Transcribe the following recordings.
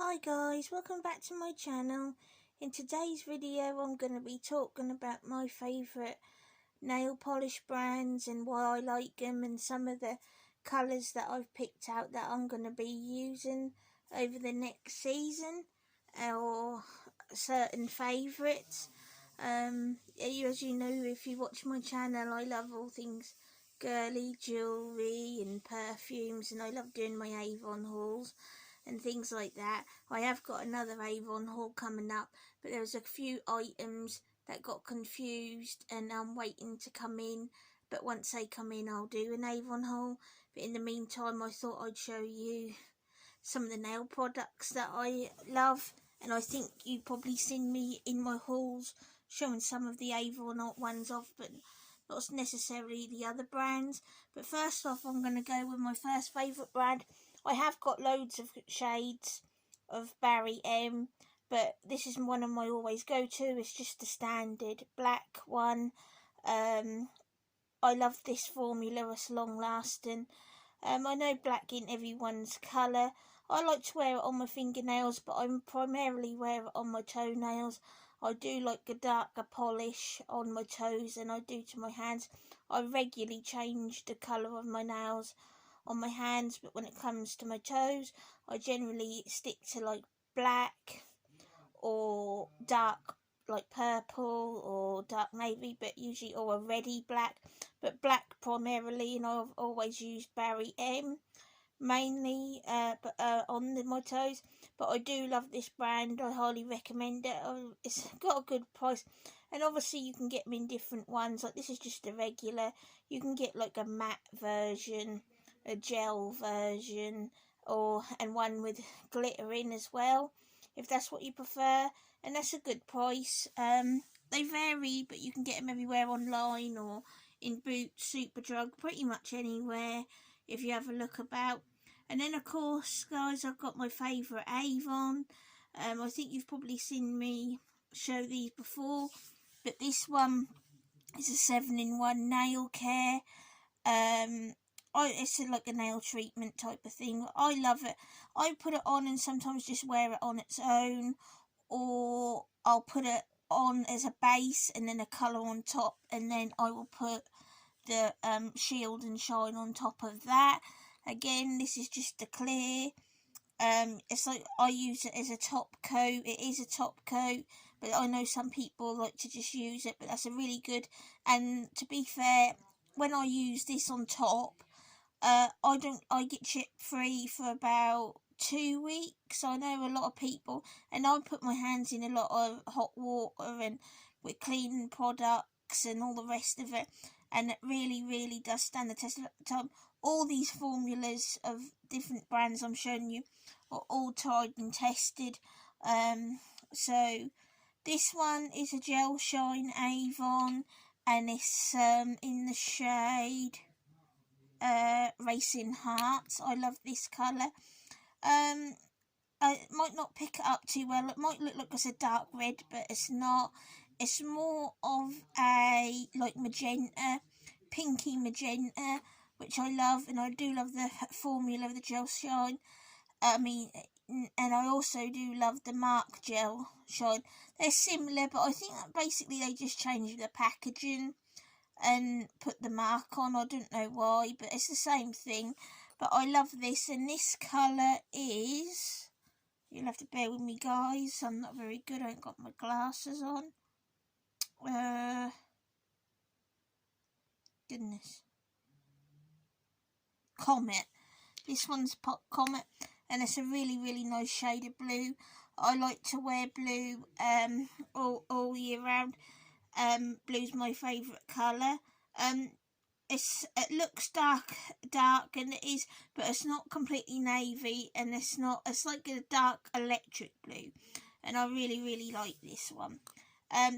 Hi guys, welcome back to my channel. In today's video I'm going to be talking about my favourite nail polish brands and why I like them and some of the colours that I've picked out that I'm going to be using over the next season, or certain favourites. As you know, if you watch my channel, I love all things girly, jewellery and perfumes, and I love doing my Avon hauls and things like that. I have got another Avon haul coming up, but there was a few items that got confused and I'm waiting to come in, but once they come in I'll do an Avon haul. But in the meantime I thought I'd show you some of the nail products that I love, and I think you've probably seen me in my hauls showing some of the Avon ones off, but not necessarily the other brands. But first off, I'm going to go with my first favourite brand. I have got loads of shades of Barry M, but this is one of my always go-to. It's just the standard black one. I love this formula, it's long lasting. I know black ain't everyone's colour. I like to wear it on my fingernails, but I primarily wear it on my toenails. I do like a darker polish on my toes than I do to my hands. I regularly change the colour of my nails on my hands, but when it comes to my toes, I generally stick to like black or dark like purple or dark navy, but usually, or a reddy black, but black primarily. And I've always used Barry M mainly, on my toes. But I do love this brand. I highly recommend it. It's got a good price, and obviously you can get them in different ones. Like this is just a regular. You can get like a matte version, a gel version, and one with glitter in as well, if that's what you prefer, and that's a good price. They vary, but you can get them everywhere online or in Boots, Superdrug, pretty much anywhere if you have a look about. And then of course, guys, I've got my favourite Avon. I think you've probably seen me show these before, but this one is a 7-in-1 nail care. It's like a nail treatment type of thing. I love it. I put it on and sometimes just wear it on its own, or I'll put it on as a base and then a colour on top, and then I will put the shield and shine on top of that. Again, this is just a clear. It's like I use it as a top coat. It is a top coat, but I know some people like to just use it, but that's a really good. And to be fair, when I use this on top, I get chip free for about 2 weeks. I know a lot of people, and I put my hands in a lot of hot water and with cleaning products and all the rest of it, and it really, really does stand the test of time. All these formulas of different brands I'm showing you are all tried and tested. So this one is a gel shine Avon, and it's in the shade Racing Hearts. I love this colour. I might not pick it up too well. It might look like it's a dark red, but it's not. It's more of a like magenta, pinky magenta, which I love, and I do love the formula of the gel shine. And I also do love the Mark gel shine. They're similar, but I think that basically they just changed the packaging and put the mark on. I don't know why, but it's the same thing. But I love this, and this colour is, you'll have to bear with me guys, I'm not very good, I ain't got my glasses on. Goodness. Comet. This one's Pop Comet, and it's a really, really nice shade of blue. I like to wear blue all year round. Blue's my favourite colour. It looks dark, and it is, but it's not completely navy, and it's like a dark electric blue, and I really, really like this one.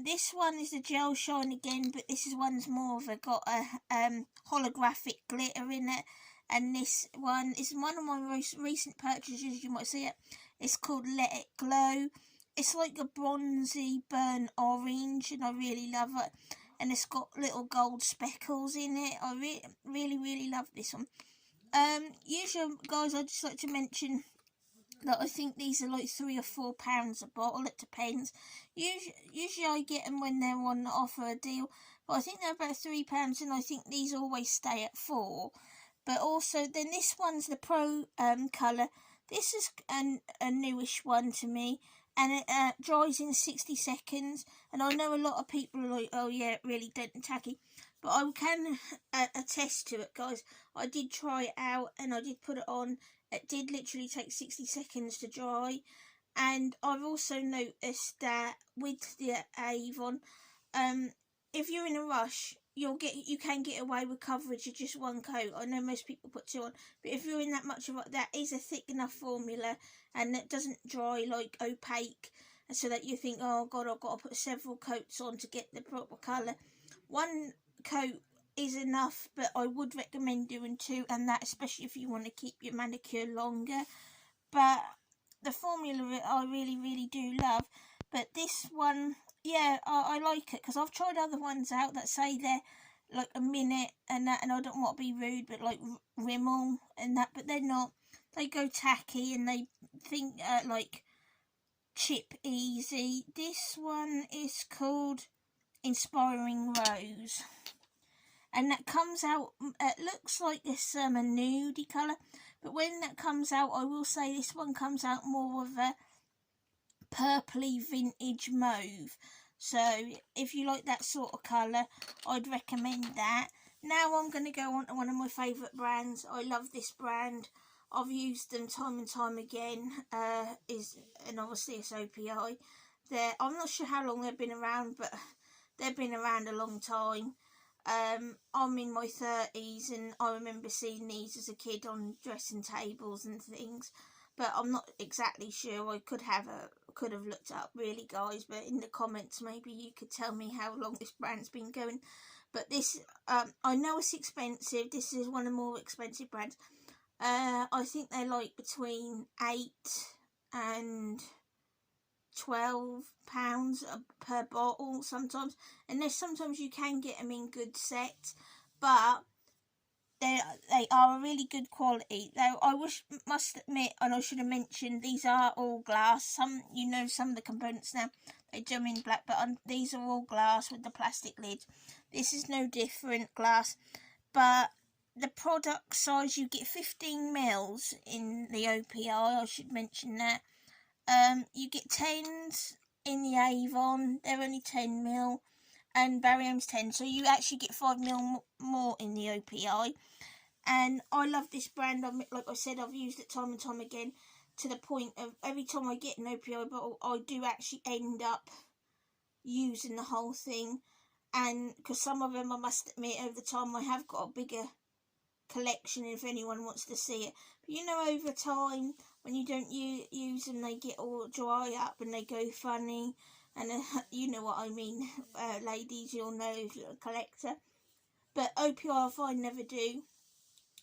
This one is a gel shine again, but this one's more of got a holographic glitter in it, and this one is one of my most recent purchases. You might see it. It's called Let It Glow. It's like a bronzy burnt orange, and I really love it. And it's got little gold speckles in it. I really, really love this one. Usually, guys, I'd just like to mention that I think these are like £3 or £4 a bottle. It depends. Usually I get them when they're on offer a deal, but I think they're about £3, and I think these always stay at 4. But also, then this one's the Pro colour. This is a newish one to me, and it dries in 60 seconds. And I know a lot of people are like, oh yeah, really dead and tacky. But I can attest to it, guys. I did try it out, and I did put it on. It did literally take 60 seconds to dry. And I've also noticed that with the Avon, if you're in a rush, you can get away with coverage of just one coat. I know most people put 2 on, but if you're in that much of it, that is a thick enough formula, and it doesn't dry like opaque, so that you think, oh god, I've got to put several coats on to get the proper colour. One coat is enough, but I would recommend doing 2, and that especially if you want to keep your manicure longer. But the formula I really do love. But this one, yeah, I like it, because I've tried other ones out that say they're like a minute and that, and I don't want to be rude, but like Rimmel and that, but they're not. They go tacky, and they think like chip easy. This one is called Inspiring Rose, and that comes out, it looks like this a nudie colour, but when that comes out, I will say this one comes out more of a purpley vintage mauve. So if you like that sort of colour, I'd recommend that. Now I'm going to go on to one of my favourite brands. I love this brand. I've used them time and time again. And obviously it's OPI. I'm not sure how long they've been around, but they've been around a long time. I'm in my 30s, and I remember seeing these as a kid on dressing tables and things, but I'm not exactly sure. I could have looked up, really, guys, but in the comments maybe you could tell me how long this brand's been going. But this, I know it's expensive. This is one of the more expensive brands. I think they're like between £8 and £12 per bottle sometimes, and sometimes you can get them in good sets, but they are a really good quality. Though I must admit, and I should have mentioned, these are all glass. Some of the components now, they do in black, but these are all glass with the plastic lid. This is no different, glass, but the product size, you get 15 mils in the OPI. I should mention that. You get 10s in the Avon. They're only 10 mil, and Barry M's 10, so you actually get 5 mil more in the OPI. And I love this brand. Like I said, I've used it time and time again, to the point of every time I get an OPI bottle, I do actually end up using the whole thing. And because some of them, I must admit, over the time I have got a bigger collection if anyone wants to see it. But over time, when you don't use them, they get all dry up and they go funny. And you know what I mean, ladies, you'll know if you're a collector. But OPI I find never do,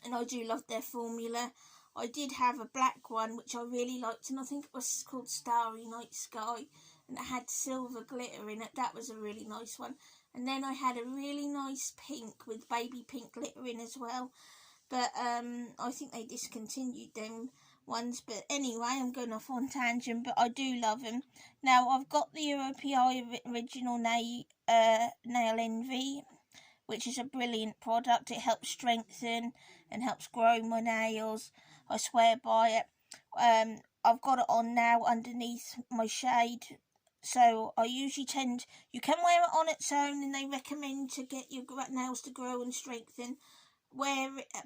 and I do love their formula. I did have a black one which I really liked, and I think it was called Starry Night Sky, and it had silver glitter in it. That was a really nice one. And then I had a really nice pink with baby pink glitter in as well. But I think they discontinued them ones. But anyway, I'm going off on tangent, but I do love them. Now, I've got the OPI Original Nail Envy, which is a brilliant product. It helps strengthen and helps grow my nails. I swear by it. I've got it on now underneath my shade. So I usually you can wear it on its own, and they recommend to get your nails to grow and strengthen.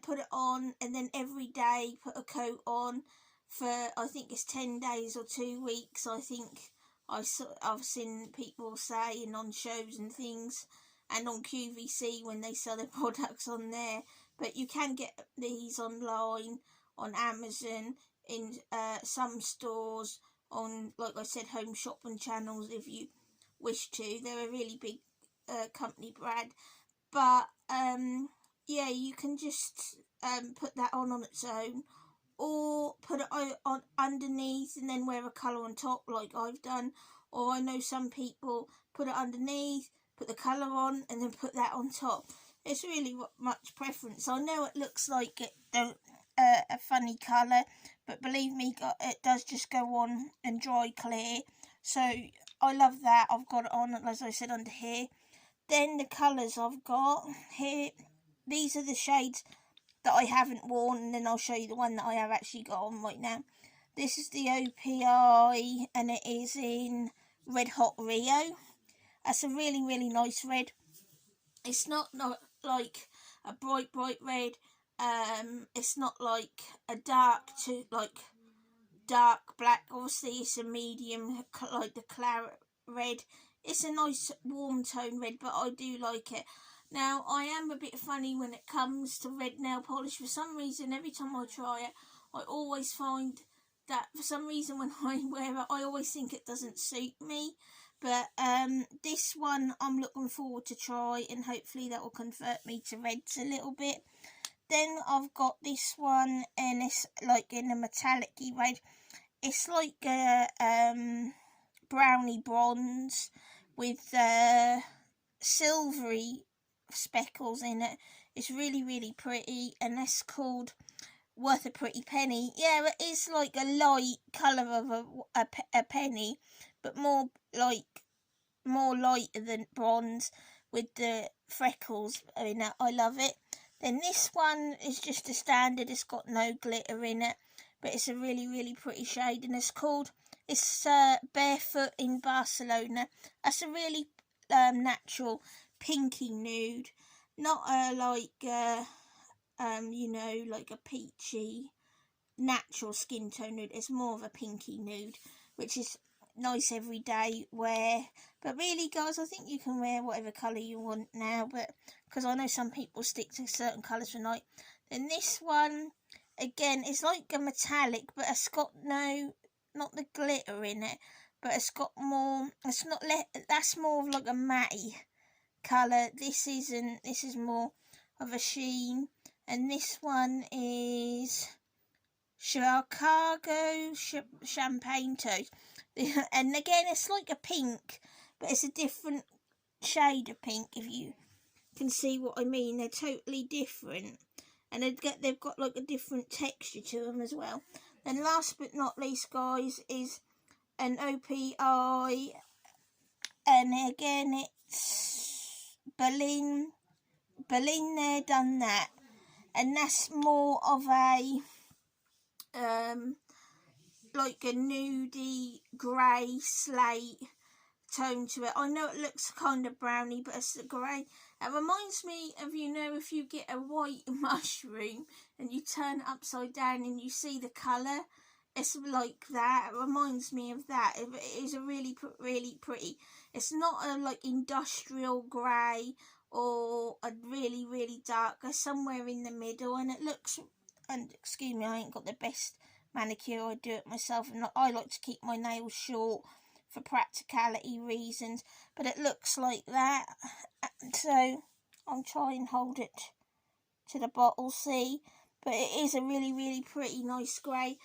Put it on, and then every day put a coat on for, I think it's 10 days or 2 weeks. I think I've seen people saying on shows and things, and on QVC when they sell their products on there. But you can get these online, on Amazon, in some stores, on, like I said, home shopping channels if you wish to. They're a really big company brand. But yeah, you can just put that on its own, or put it on underneath and then wear a colour on top like I've done. Or I know some people put it underneath, put the colour on, and then put that on top. It's really much preference. I know it looks like a funny colour, but believe me, it does just go on and dry clear. So I love that. I've got it on, as I said, under here. Then the colours I've got here, these are the shades that I haven't worn, and then I'll show you the one that I have actually got on right now. This is the OPI, and it is in Red Hot Rio. That's a really, really nice red. It's not like a bright red. It's not like a dark black. Obviously, it's a medium, like the claret red. It's a nice warm tone red, but I do like it. Now, I am a bit funny when it comes to red nail polish. For some reason, every time I try it, I always find that for some reason when I wear it, I always think it doesn't suit me. But this one I'm looking forward to try, and hopefully that will convert me to reds a little bit. Then I've got this one, and it's like in a metallic-y red. It's like a brownie bronze with silvery speckles in it. It's really, really pretty, and that's called Worth a Pretty Penny. Yeah, it is like a light colour of a penny, but more lighter than bronze with the freckles in it. I love it. Then this one is just a standard. It's got no glitter in it, but it's a really, really pretty shade, and it's Barefoot in Barcelona. That's a really natural pinky nude, not like a peachy natural skin tone nude. It's more of a pinky nude, which is nice everyday wear. But really, guys, I think you can wear whatever colour you want now, but because I know some people stick to certain colours for night. Then this one, again, it's like a metallic, but it's got not the glitter in it, but it's got more, that's more of like a matte colour. This isn't, this is more of a sheen, and this one is Chicago Champagne Toast. And again, it's like a pink, but it's a different shade of pink, if you can see what I mean. They're totally different, and they've got like a different texture to them as well. And last but not least, guys, is an OPI, and again, it's Berlin there, done that, and that's more of a like a nudie grey slate tone to it. I know it looks kind of browny, but it's a grey. It reminds me of, if you get a white mushroom and you turn it upside down and you see the colour, it's like that. It reminds me of that. It is a really, really pretty. It's not a like industrial grey or a really, really dark. It's somewhere in the middle, and it looks, and excuse me, I ain't got the best manicure. I do it myself, and I like to keep my nails short for practicality reasons, but it looks like that. So I'll try and hold it to the bottle, see, but it is a really, really pretty nice grey.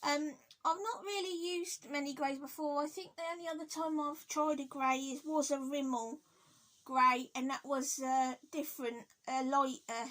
I've not really used many greys before. I think the only other time I've tried a grey was a Rimmel grey, and that was different, a lighter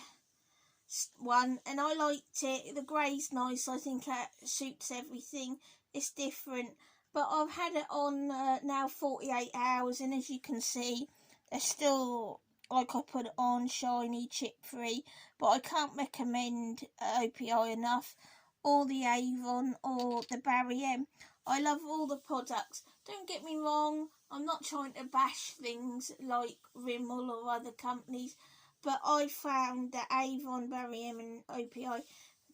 one, and I liked it. The grey's nice. I think it suits everything. It's different, but I've had it on now 48 hours, and as you can see, they're still, like, I put it on, shiny, chip free. But I can't recommend OPI enough, or the Avon, or the Barry M. I love all the products. Don't get me wrong, I'm not trying to bash things like Rimmel or other companies, but I found that Avon, Barry M and OPI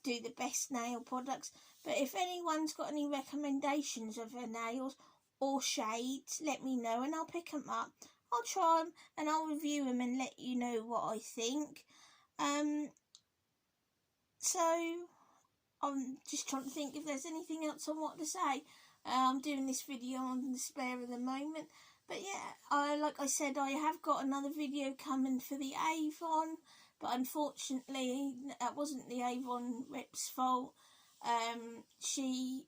do the best nail products. But if anyone's got any recommendations of their nails or shades, let me know and I'll pick them up. I'll try them and I'll review them and let you know what I think. So I'm just trying to think if there's anything else I want to say. I'm doing this video on the spare of the moment. But yeah, like I said, I have got another video coming for the Avon, but unfortunately that wasn't the Avon rep's fault. She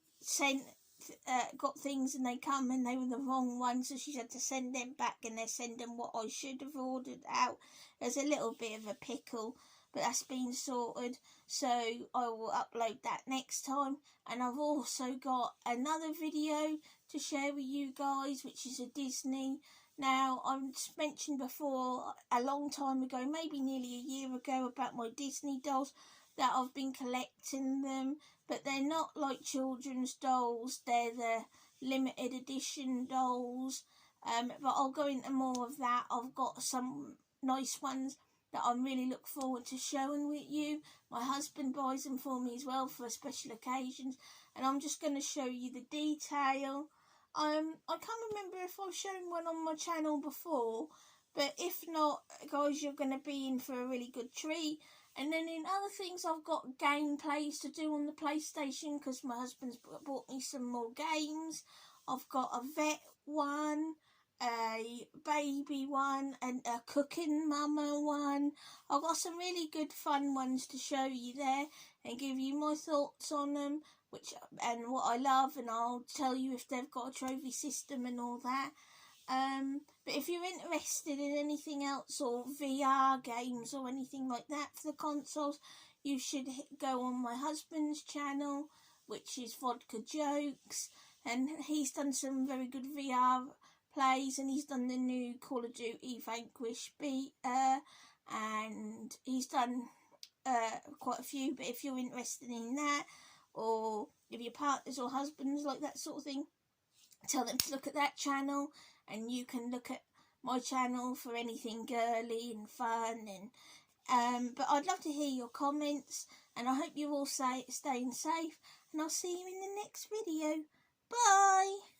got things and they come and they were the wrong ones, so she had to send them back, and they're sending what I should have ordered out. There's a little bit of a pickle, but that's been sorted, so I will upload that next time. And I've also got another video to share with you guys, which is a Disney. Now, I mentioned before a long time ago, maybe nearly a year ago, about my Disney dolls, that I've been collecting them, but they're not like children's dolls, they're the limited edition dolls. But I'll go into more of that. I've got some nice ones that I really look forward to showing with you. My husband buys them for me as well for special occasions, and I'm just going to show you the detail. I can't remember if I've shown one on my channel before, but if not, guys, you're going to be in for a really good treat. And then in other things, I've got gameplays to do on the PlayStation because my husband's bought me some more games. I've got a vet one, a baby one, and a cooking mama one. I've got some really good fun ones to show you there and give you my thoughts on them, and what I love, and I'll tell you if they've got a trophy system and all that. But if you're interested in anything else, or VR games or anything like that for the consoles, you should go on my husband's channel, which is Vodka Jokes, and he's done some very good VR plays, and he's done the new Call of Duty Vanquish beta, and he's done quite a few. But if you're interested in that, or if your partners or husbands like that sort of thing, tell them to look at that channel, and you can look at my channel for anything girly and fun. And but I'd love to hear your comments, and I hope you're all staying safe, and I'll see you in the next video. Bye.